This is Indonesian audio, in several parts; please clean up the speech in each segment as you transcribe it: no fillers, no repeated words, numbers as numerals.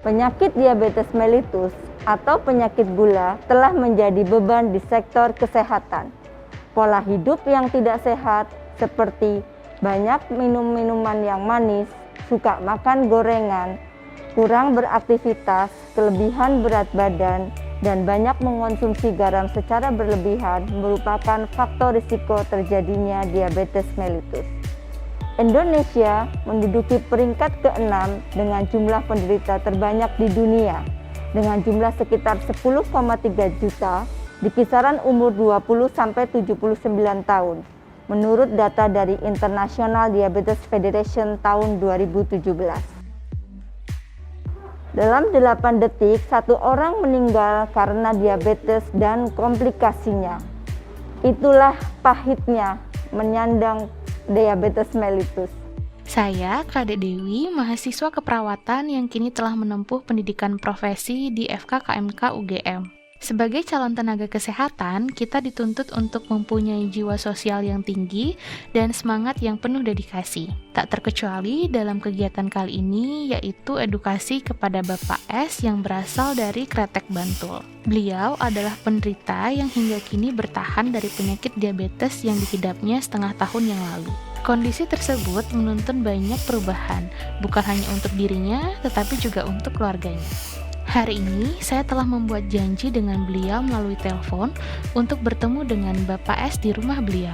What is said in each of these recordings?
Penyakit diabetes mellitus atau penyakit gula telah menjadi beban di sektor kesehatan. Pola hidup yang tidak sehat seperti banyak minum minuman yang manis, suka makan gorengan, kurang beraktivitas, kelebihan berat badan, dan banyak mengonsumsi garam secara berlebihan merupakan faktor risiko terjadinya diabetes mellitus. Indonesia menduduki peringkat ke-6 dengan jumlah penderita terbanyak di dunia, dengan jumlah sekitar 10,3 juta di kisaran umur 20-79 tahun, menurut data dari International Diabetes Federation tahun 2017. Dalam 8 detik, satu orang meninggal karena diabetes dan komplikasinya. Itulah pahitnya menyandang diabetes mellitus. Saya, Kadek Dewi, mahasiswa keperawatan yang kini telah menempuh pendidikan profesi di FK-KMK UGM. Sebagai calon tenaga kesehatan, kita dituntut untuk mempunyai jiwa sosial yang tinggi dan semangat yang penuh dedikasi. Tak terkecuali dalam kegiatan kali ini, yaitu edukasi kepada Bapak S yang berasal dari Kretek Bantul. Beliau adalah penderita yang hingga kini bertahan dari penyakit diabetes yang dihidapnya setengah tahun yang lalu. Kondisi tersebut menuntun banyak perubahan, bukan hanya untuk dirinya, tetapi juga untuk keluarganya. Hari ini, saya telah membuat janji dengan beliau melalui telepon untuk bertemu dengan Bapak S di rumah beliau.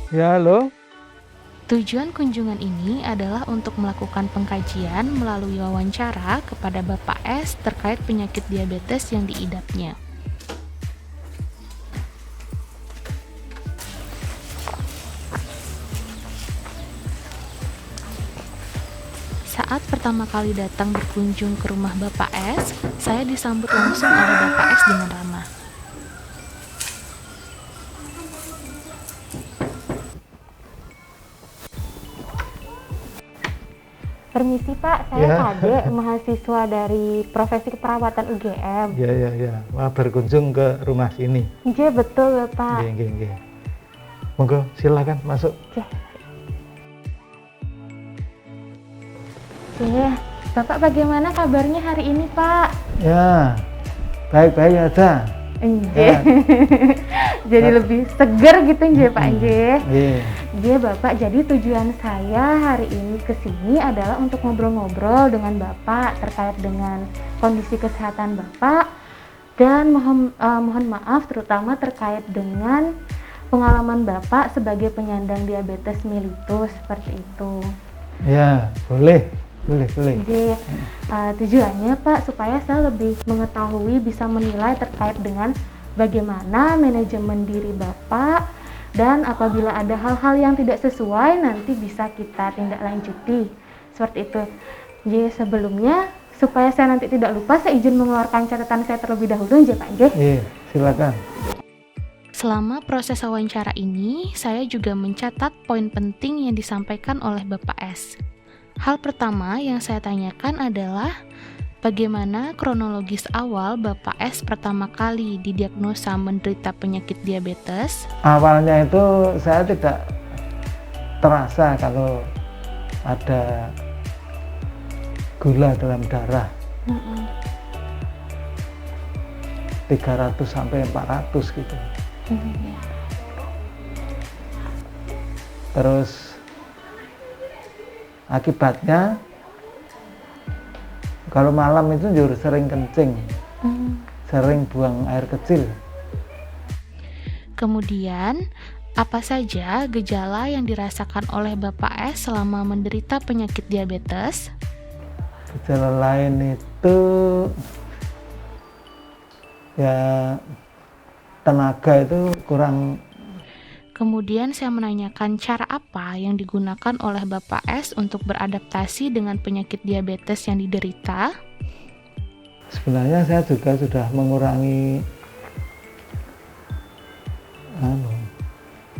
Ya, halo. Tujuan kunjungan ini adalah untuk melakukan pengkajian melalui wawancara kepada Bapak S terkait penyakit diabetes yang diidapnya. Saat pertama kali datang berkunjung ke rumah Bapak S, saya disambut langsung oleh Bapak S dengan ramah. Permisi Pak, saya Kadek, mahasiswa dari profesi keperawatan UGM. Ya. Wah, berkunjung ke rumah sini. Iya betul Bapak. Iya. Monggo, silakan masuk. Iya, Bapak bagaimana kabarnya hari ini Pak? Ya, baik-baik aja. Iya. Jadi lebih seger gitu nggih Pak nggih. Iya Bapak, jadi tujuan saya hari ini ke sini adalah untuk ngobrol-ngobrol dengan Bapak terkait dengan kondisi kesehatan Bapak dan mohon maaf terutama terkait dengan pengalaman Bapak sebagai penyandang diabetes mellitus seperti itu. Ya, boleh. Jadi tujuannya Pak supaya saya lebih mengetahui, bisa menilai terkait dengan bagaimana manajemen diri Bapak, dan apabila ada hal-hal yang tidak sesuai nanti bisa kita tindak lanjuti seperti itu. Jadi sebelumnya supaya saya nanti tidak lupa, saya izin mengeluarkan catatan saya terlebih dahulu ya Pak. Iya, silakan. Selama proses wawancara ini, saya juga mencatat poin penting yang disampaikan oleh Bapak S. Hal pertama yang saya tanyakan adalah bagaimana kronologis awal Bapak S pertama kali didiagnosa menderita penyakit diabetes? Awalnya itu saya tidak terasa kalau ada gula dalam darah. 300 sampai 400 gitu. Terus akibatnya kalau malam itu jujur sering kencing, sering buang air kecil. Kemudian, apa saja gejala yang dirasakan oleh Bapak S selama menderita penyakit diabetes? Gejala lain itu ya tenaga itu kurang. Kemudian saya menanyakan cara apa yang digunakan oleh Bapak S untuk beradaptasi dengan penyakit diabetes yang diderita. Sebenarnya saya juga sudah mengurangi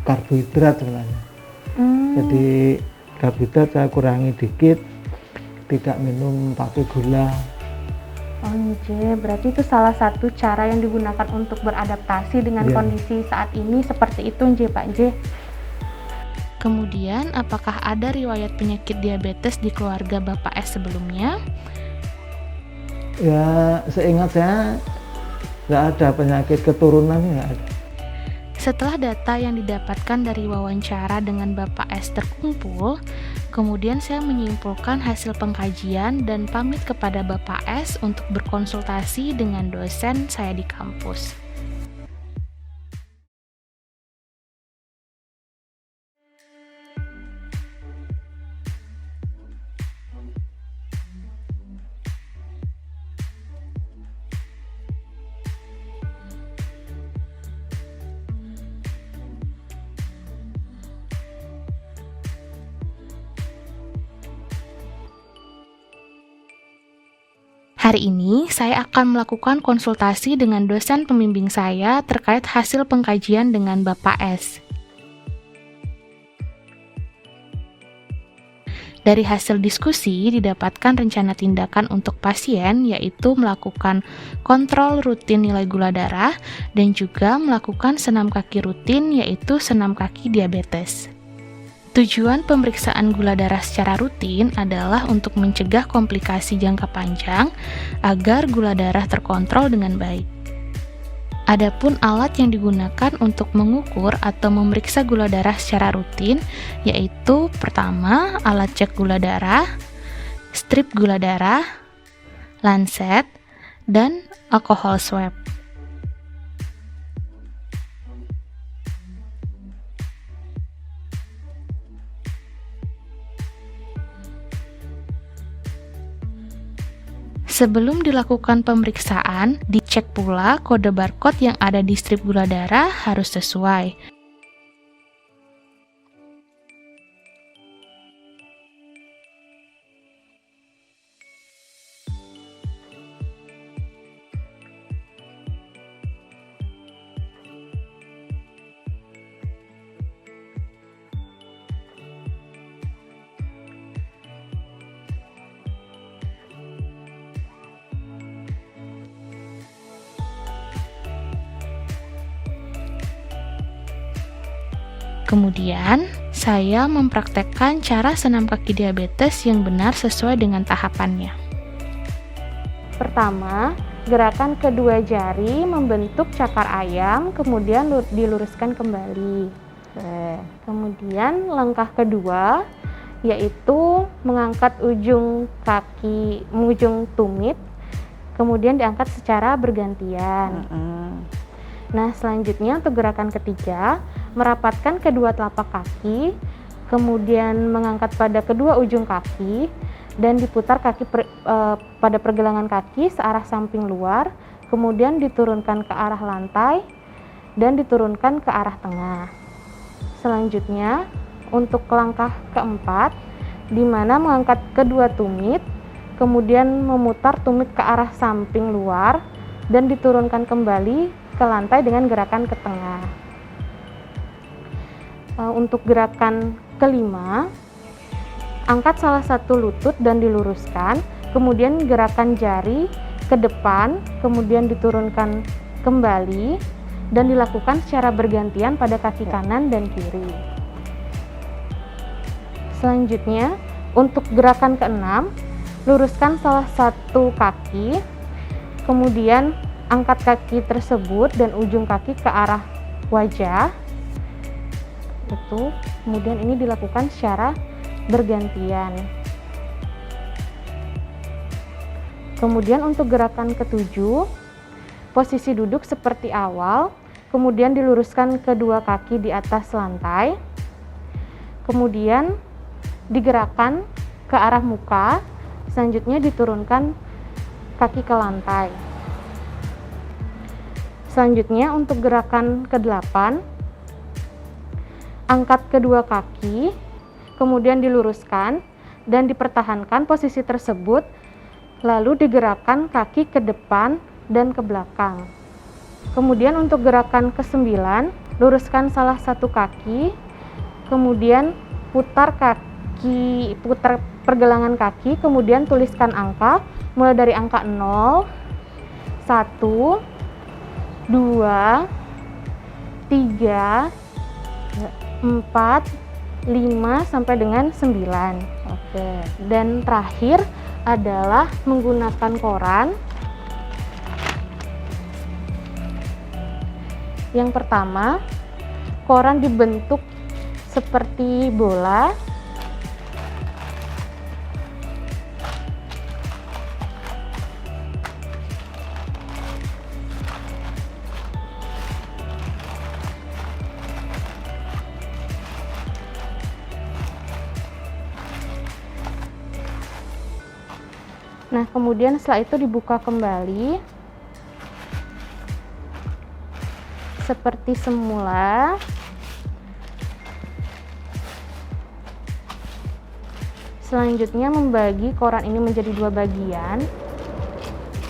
karbohidrat sebenarnya. Jadi karbohidrat saya kurangi dikit, tidak minum pakai gula. Berarti itu salah satu cara yang digunakan untuk beradaptasi dengan kondisi saat ini seperti itu Pak J. Kemudian, apakah ada riwayat penyakit diabetes di keluarga Bapak S sebelumnya? Ya, seingat saya nggak ada penyakit keturunan, nggak ada. Setelah data yang didapatkan dari wawancara dengan Bapak S terkumpul, kemudian saya menyimpulkan hasil pengkajian dan pamit kepada Bapak S untuk berkonsultasi dengan dosen saya di kampus. Hari ini, saya akan melakukan konsultasi dengan dosen pembimbing saya terkait hasil pengkajian dengan Bapak S. Dari hasil diskusi, didapatkan rencana tindakan untuk pasien, yaitu melakukan kontrol rutin nilai gula darah dan juga melakukan senam kaki rutin, yaitu senam kaki diabetes. Tujuan pemeriksaan gula darah secara rutin adalah untuk mencegah komplikasi jangka panjang agar gula darah terkontrol dengan baik. Adapun alat yang digunakan untuk mengukur atau memeriksa gula darah secara rutin yaitu pertama, alat cek gula darah, strip gula darah, lancet, dan alkohol swab. Sebelum dilakukan pemeriksaan, dicek pula kode barcode yang ada di strip gula darah harus sesuai. Kemudian, saya mempraktekkan cara senam kaki diabetes yang benar sesuai dengan tahapannya. Pertama, gerakan kedua jari membentuk cakar ayam, kemudian diluruskan kembali. Kemudian langkah kedua yaitu mengangkat ujung tumit, kemudian diangkat secara bergantian. Nah, selanjutnya untuk gerakan ketiga, merapatkan kedua telapak kaki, kemudian mengangkat pada kedua ujung kaki, dan diputar kaki pada pergelangan kaki searah samping luar, kemudian diturunkan ke arah lantai, dan diturunkan ke arah tengah. Selanjutnya, untuk langkah keempat, di mana mengangkat kedua tumit, kemudian memutar tumit ke arah samping luar, dan diturunkan kembali ke lantai dengan gerakan ke tengah. Untuk gerakan kelima, angkat salah satu lutut dan diluruskan, kemudian gerakan jari ke depan, kemudian diturunkan kembali, dan dilakukan secara bergantian pada kaki kanan dan kiri. Selanjutnya, untuk gerakan keenam, luruskan salah satu kaki, kemudian angkat kaki tersebut dan ujung kaki ke arah wajah. Kemudian ini dilakukan secara bergantian. Kemudian untuk gerakan ketujuh, posisi duduk seperti awal, kemudian diluruskan kedua kaki di atas lantai, kemudian digerakkan ke arah muka, selanjutnya diturunkan kaki ke lantai. Selanjutnya untuk gerakan ke-8, angkat kedua kaki, kemudian diluruskan dan dipertahankan posisi tersebut, lalu digerakkan kaki ke depan dan ke belakang. Kemudian untuk gerakan ke-9, luruskan salah satu kaki, kemudian putar pergelangan kaki, kemudian tuliskan angka, mulai dari angka 0, 1, 2, 3, 4, 5 sampai dengan 9. Oke. Dan terakhir adalah menggunakan koran. Yang pertama, koran dibentuk seperti bola. Nah, kemudian setelah itu dibuka kembali seperti semula. Selanjutnya membagi koran ini menjadi 2 bagian.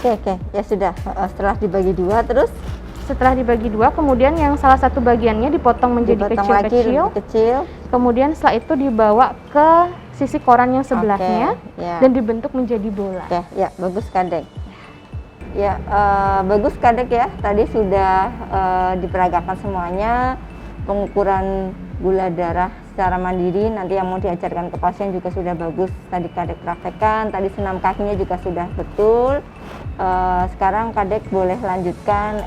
Oke, ya sudah. Setelah dibagi 2 terus Setelah dibagi 2, kemudian yang salah satu bagiannya dipotong menjadi dipotong lagi kecil-kecil. lebih kecil. Kemudian setelah itu dibawa ke sisi koran yang sebelahnya Oke, ya. dan dibentuk menjadi bola. Oke, ya bagus Kadek. Ya, bagus Kadek ya. Tadi sudah diperagakan semuanya, pengukuran gula darah secara mandiri. Nanti yang mau diajarkan ke pasien juga sudah bagus. Tadi Kadek praktekkan. Tadi senam kakinya juga sudah betul. Sekarang Kadek boleh lanjutkan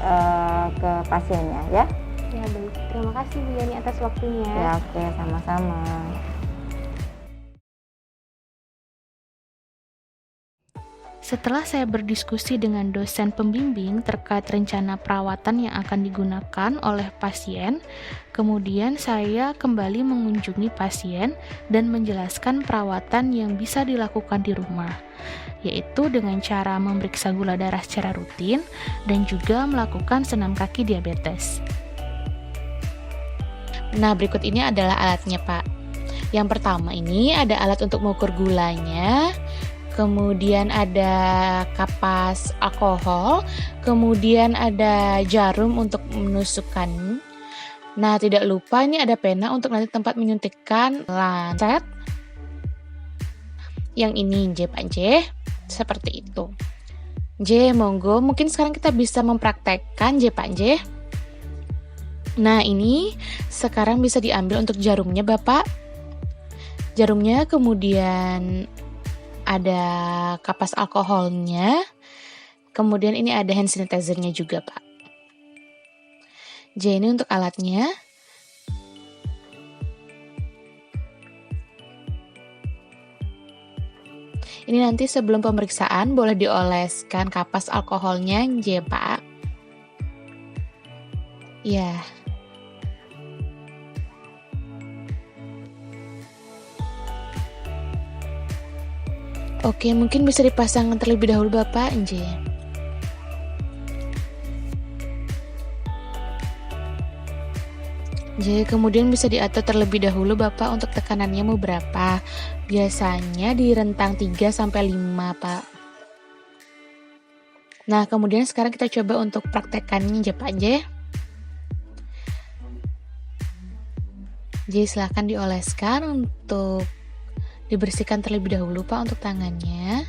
ke pasiennya ya. Ya baik, terima kasih Bu Yani atas waktunya. Ya, oke, sama-sama. Setelah saya berdiskusi dengan dosen pembimbing terkait rencana perawatan yang akan digunakan oleh pasien, kemudian saya kembali mengunjungi pasien dan menjelaskan perawatan yang bisa dilakukan di rumah, yaitu dengan cara memeriksa gula darah secara rutin dan juga melakukan senam kaki diabetes. Nah, berikut ini adalah alatnya, Pak. Yang pertama ini ada alat untuk mengukur gulanya, kemudian ada kapas alkohol, kemudian ada jarum untuk menusukkan. Nah, tidak lupa ini ada pena untuk nanti tempat menyuntikkan lancet. Yang ini J, Pak J, seperti itu. J, monggo, mungkin sekarang kita bisa mempraktekkan J, Pak J. Nah, ini sekarang bisa diambil untuk jarumnya, Bapak. Jarumnya kemudian ada kapas alkoholnya, kemudian ini ada hand sanitizer-nya juga, Pak. J, ini untuk alatnya. Ini nanti sebelum pemeriksaan boleh dioleskan kapas alkoholnya, J, Pak. Ya. Oke, mungkin bisa dipasang terlebih dahulu Bapak, J. J, kemudian bisa diatur terlebih dahulu Bapak untuk tekanannya mau berapa. Biasanya di rentang 3-5, Pak. Nah, kemudian sekarang kita coba untuk praktekannya, Pak J. J, silahkan dioleskan untuk dibersihkan terlebih dahulu Pak untuk tangannya.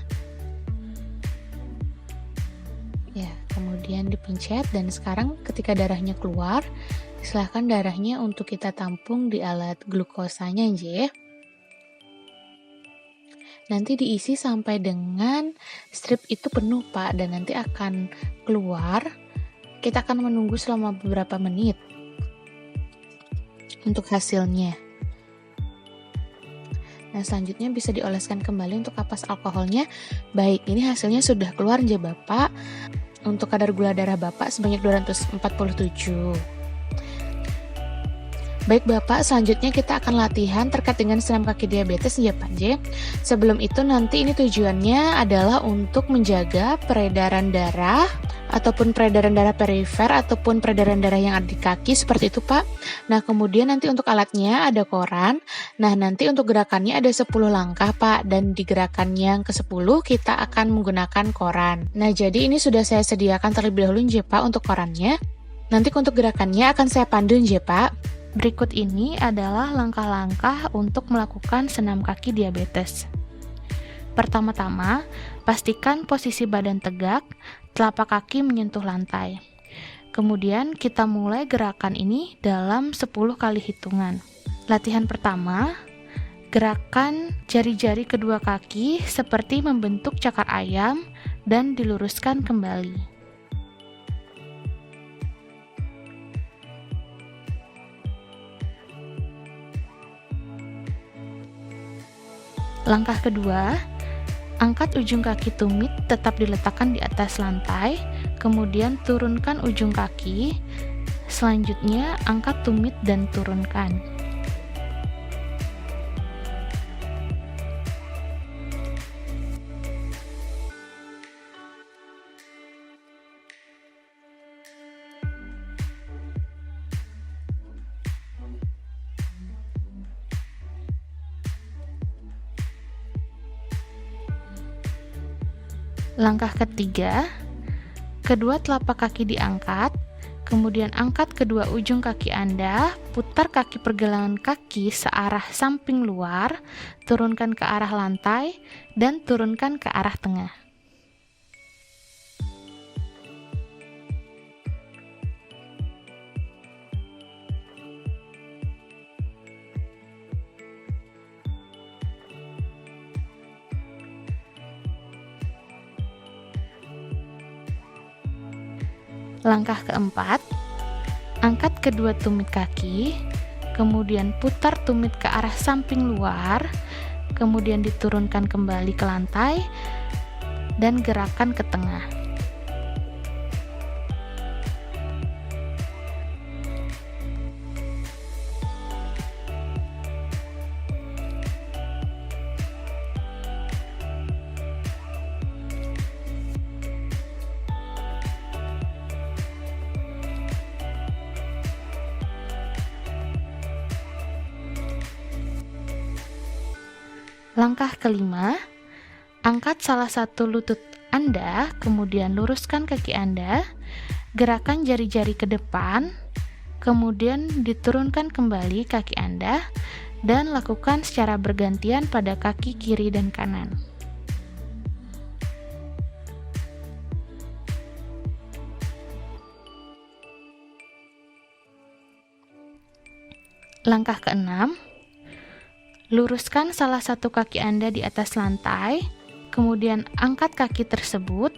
Ya, kemudian dipencet dan sekarang ketika darahnya keluar, silahkan darahnya untuk kita tampung di alat glukosanya J. Nanti diisi sampai dengan strip itu penuh Pak dan nanti akan keluar. Kita akan menunggu selama beberapa menit untuk hasilnya. Nah, selanjutnya bisa dioleskan kembali untuk kapas alkoholnya. Baik, ini hasilnya sudah keluar ya Bapak. Untuk kadar gula darah Bapak sebanyak 247. Baik Bapak, selanjutnya kita akan latihan terkait dengan senam kaki diabetes ya Pak J. Sebelum itu nanti ini tujuannya adalah untuk menjaga peredaran darah ataupun peredaran darah perifer ataupun peredaran darah yang ada di kaki seperti itu Pak. Nah, kemudian nanti untuk alatnya ada koran. Nah, nanti untuk gerakannya ada 10 langkah Pak dan di gerakan yang ke-10 kita akan menggunakan koran. Nah, jadi ini sudah saya sediakan terlebih dahulu J Pak untuk korannya. Nanti untuk gerakannya akan saya pandu J Pak. Berikut ini adalah langkah-langkah untuk melakukan senam kaki diabetes. Pertama-tama, pastikan posisi badan tegak, telapak kaki menyentuh lantai. Kemudian kita mulai gerakan ini dalam 10 kali hitungan. Latihan pertama, gerakan jari-jari kedua kaki seperti membentuk cakar ayam dan diluruskan kembali. Langkah kedua, angkat ujung kaki tumit tetap diletakkan di atas lantai, kemudian turunkan ujung kaki. Selanjutnya, angkat tumit dan turunkan. Langkah ketiga, kedua telapak kaki diangkat, kemudian angkat kedua ujung kaki Anda, putar kaki pergelangan kaki searah samping luar, turunkan ke arah lantai, dan turunkan ke arah tengah. Langkah keempat, angkat kedua tumit kaki, kemudian putar tumit ke arah samping luar, kemudian diturunkan kembali ke lantai, dan gerakan ke tengah. Langkah kelima, angkat salah satu lutut Anda, kemudian luruskan kaki Anda, gerakan jari-jari ke depan, kemudian diturunkan kembali kaki Anda, dan lakukan secara bergantian pada kaki kiri dan kanan. Langkah keenam, luruskan salah satu kaki Anda di atas lantai, kemudian angkat kaki tersebut,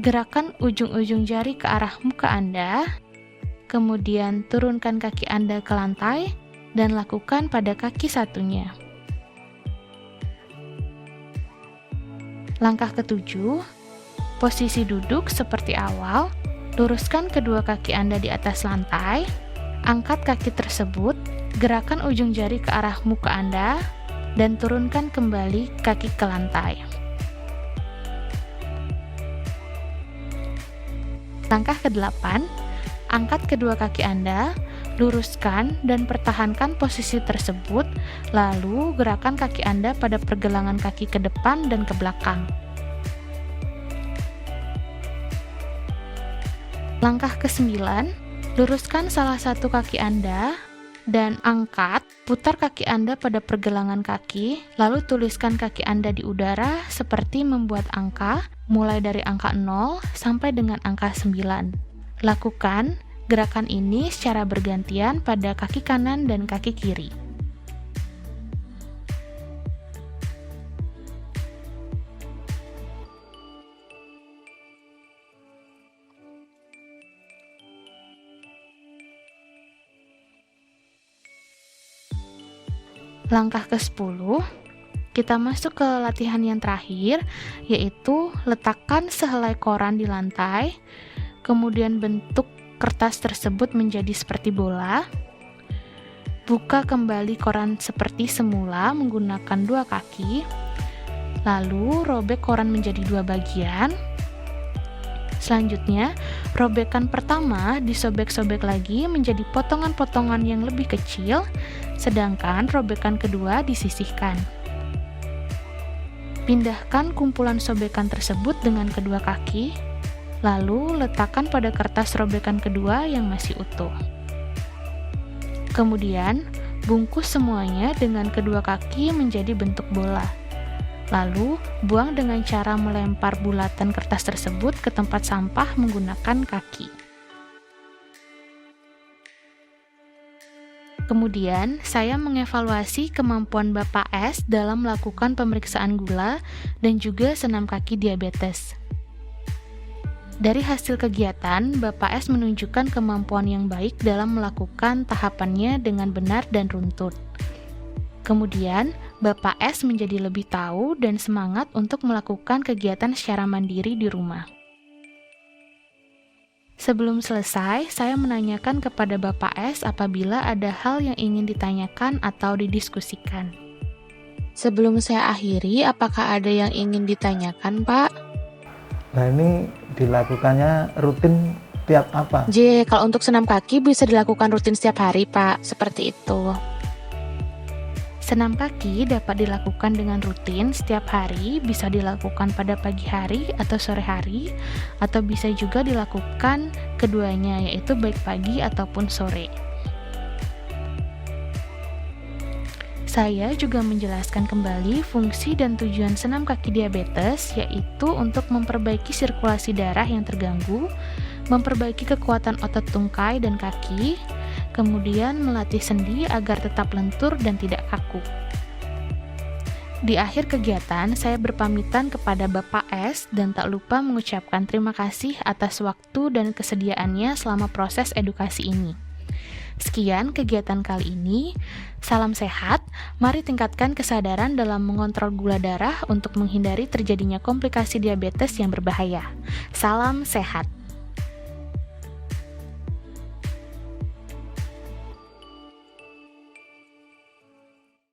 gerakan ujung-ujung jari ke arah muka Anda, kemudian turunkan kaki Anda ke lantai, dan lakukan pada kaki satunya. Langkah ketujuh, posisi duduk seperti awal, luruskan kedua kaki Anda di atas lantai, angkat kaki tersebut, gerakan ujung jari ke arah muka Anda, dan turunkan kembali kaki ke lantai. Langkah ke-8, angkat kedua kaki Anda, luruskan dan pertahankan posisi tersebut, lalu gerakan kaki Anda pada pergelangan kaki ke depan dan ke belakang. Langkah ke-9, luruskan salah satu kaki Anda, dan angkat, putar kaki Anda pada pergelangan kaki, lalu tuliskan kaki Anda di udara seperti membuat angka, mulai dari angka 0 sampai dengan angka 9. Lakukan gerakan ini secara bergantian pada kaki kanan dan kaki kiri. Langkah ke-10, kita masuk ke latihan yang terakhir, yaitu letakkan sehelai koran di lantai, kemudian bentuk kertas tersebut menjadi seperti bola. Buka kembali koran seperti semula menggunakan dua kaki, lalu robek koran menjadi dua bagian. Selanjutnya, robekan pertama disobek-sobek lagi menjadi potongan-potongan yang lebih kecil, sedangkan robekan kedua disisihkan. Pindahkan kumpulan sobekan tersebut dengan kedua kaki, lalu letakkan pada kertas robekan kedua yang masih utuh. Kemudian, bungkus semuanya dengan kedua kaki menjadi bentuk bola. Lalu, buang dengan cara melempar bulatan kertas tersebut ke tempat sampah menggunakan kaki. Kemudian, saya mengevaluasi kemampuan Bapak S dalam melakukan pemeriksaan gula dan juga senam kaki diabetes. Dari hasil kegiatan, Bapak S menunjukkan kemampuan yang baik dalam melakukan tahapannya dengan benar dan runtut. Kemudian, Bapak S menjadi lebih tahu dan semangat untuk melakukan kegiatan secara mandiri di rumah. Sebelum selesai, saya menanyakan kepada Bapak S apabila ada hal yang ingin ditanyakan atau didiskusikan. Sebelum saya akhiri, apakah ada yang ingin ditanyakan, Pak? Nah, ini dilakukannya rutin tiap apa? Kalau untuk senam kaki bisa dilakukan rutin setiap hari, Pak. Seperti itu. Senam kaki dapat dilakukan dengan rutin setiap hari, bisa dilakukan pada pagi hari atau sore hari, atau bisa juga dilakukan keduanya, yaitu baik pagi ataupun sore. Saya juga menjelaskan kembali fungsi dan tujuan senam kaki diabetes, yaitu untuk memperbaiki sirkulasi darah yang terganggu, memperbaiki kekuatan otot tungkai dan kaki, kemudian melatih sendi agar tetap lentur dan tidak kaku. Di akhir kegiatan, saya berpamitan kepada Bapak S dan tak lupa mengucapkan terima kasih atas waktu dan kesediaannya selama proses edukasi ini. Sekian kegiatan kali ini. Salam sehat, mari tingkatkan kesadaran dalam mengontrol gula darah untuk menghindari terjadinya komplikasi diabetes yang berbahaya. Salam sehat.